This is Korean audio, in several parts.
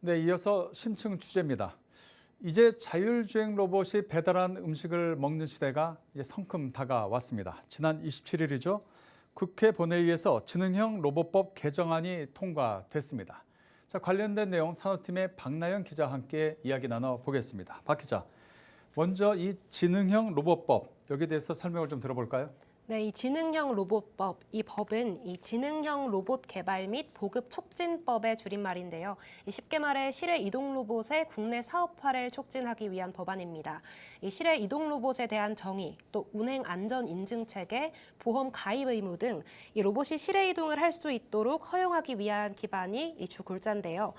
네, 이어서 심층 주제입니다. 이제 자율주행 로봇이 배달한 음식을 먹는 시대가 이제 성큼 다가왔습니다. 지난 27일이죠. 국회 본회의에서 지능형 로봇법 개정안이 통과됐습니다. 자, 관련된 내용 산업팀의 박나연 기자와 함께 이야기 나눠보겠습니다. 박 기자, 먼저 이 지능형 로봇법, 여기에 대해서 설명을 좀 들어볼까요? 네, 이 지능형 로봇법, 이 법은 이 지능형 로봇 개발 및 보급 촉진법의 줄임말인데요. 쉽게 말해 실외 이동 로봇의 국내 사업화를 촉진하기 위한 법안입니다. 이 실외 이동 로봇에 대한 정의, 또 운행 안전 인증 체계, 보험 가입 의무 등 이 로봇이 실외 이동을 할 수 있도록 허용하기 위한 기반이 이 주 골자인데요.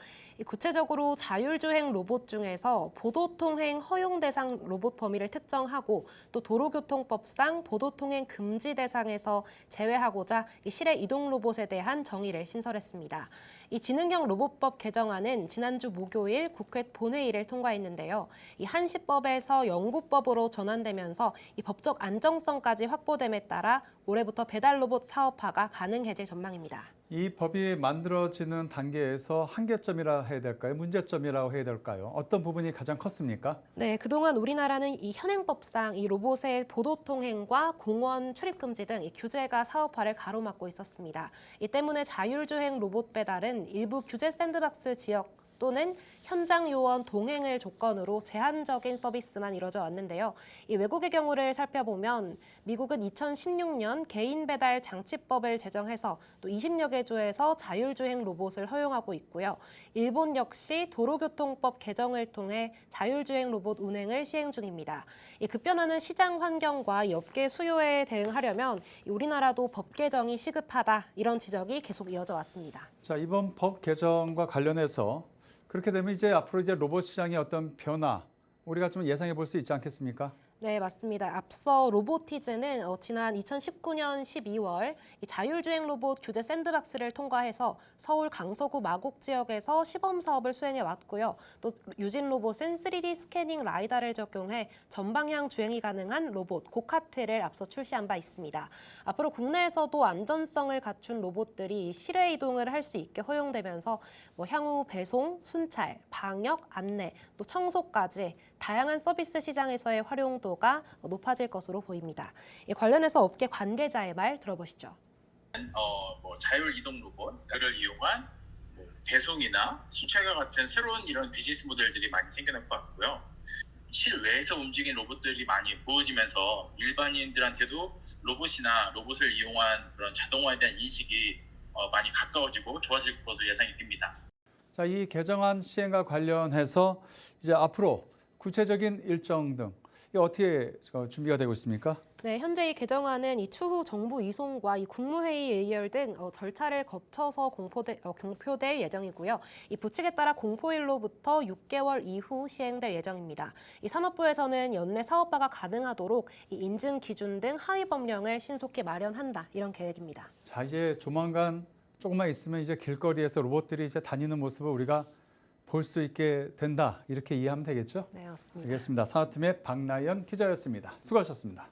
구체적으로 자율주행 로봇 중에서 보도통행 허용 대상 로봇 범위를 특정하고 또 도로교통법상 보도통행 금지 대상에서 제외하고자 이 실외 이동 로봇에 대한 정의를 신설했습니다. 이 지능형 로봇법 개정안은 지난주 목요일 국회 본회의를 통과했는데요. 이 한시법에서 영구법으로 전환되면서 이 법적 안정성까지 확보됨에 따라 올해부터 배달 로봇 사업화가 가능해질 전망입니다. 이 법이 만들어지는 단계에서 한계점이라 해야 될까요? 문제점이라고 해야 될까요? 어떤 부분이 가장 컸습니까? 네, 그동안 우리나라는 이 현행법상 이 로봇의 보도통행과 공원 출입금지 등 이 규제가 사업화를 가로막고 있었습니다. 이 때문에 자율주행 로봇 배달은 일부 규제 샌드박스 지역 또는 현장 요원 동행을 조건으로 제한적인 서비스만 이뤄져 왔는데요. 이 외국의 경우를 살펴보면 미국은 2016년 개인 배달 장치법을 제정해서 또 20여 개 주에서 자율주행 로봇을 허용하고 있고요. 일본 역시 도로교통법 개정을 통해 자율주행 로봇 운행을 시행 중입니다. 이 급변하는 시장 환경과 이 업계 수요에 대응하려면 우리나라도 법 개정이 시급하다 이런 지적이 계속 이어져 왔습니다. 자, 이번 법 개정과 관련해서 그렇게 되면 이제 앞으로 이제 로봇 시장의 어떤 변화 우리가 좀 예상해 볼 수 있지 않겠습니까? 네, 맞습니다. 앞서 로보티즈는 지난 2019년 12월 이 자율주행 로봇 규제 샌드박스를 통과해서 서울 강서구 마곡 지역에서 시범 사업을 수행해 왔고요. 또 유진 로봇은 3D 스캐닝 라이다를 적용해 전방향 주행이 가능한 로봇 고카트를 앞서 출시한 바 있습니다. 앞으로 국내에서도 안전성을 갖춘 로봇들이 실외 이동을 할 수 있게 허용되면서 향후 배송, 순찰, 방역, 안내, 또 청소까지 다양한 서비스 시장에서의 활용도가 높아질 것으로 보입니다. 관련해서 업계 관계자의 말 들어보시죠. 자율 이동 로봇을 이용한 배송이나 수차가 같은 새로운 이런 비즈니스 모델들이 많이 생겨날 것 같고요. 실외에서 움직이는 로봇들이 많이 보여지면서 일반인들한테도 로봇이나 로봇을 이용한 그런 자동화에 대한 인식이 많이 가까워지고 좋아질 것으로 예상이 됩니다. 자, 이 개정안 시행과 관련해서 이제 앞으로 구체적인 일정 등 이게 어떻게 준비가 되고 있습니까? 네, 현재 이 개정안은 이 추후 정부 이송과 이 국무회의 예열 등 절차를 거쳐서 공표될 예정이고요. 이 부칙에 따라 공포일로부터 6개월 이후 시행될 예정입니다. 이 산업부에서는 연내 사업화가 가능하도록 이 인증 기준 등 하위 법령을 신속히 마련한다 이런 계획입니다. 자, 이제 조만간 조금만 있으면 이제 길거리에서 로봇들이 이제 다니는 모습을 우리가 볼 수 있게 된다 이렇게 이해하면 되겠죠? 네, 맞습니다. 알겠습니다. 산업팀의 박나연 기자였습니다. 수고하셨습니다.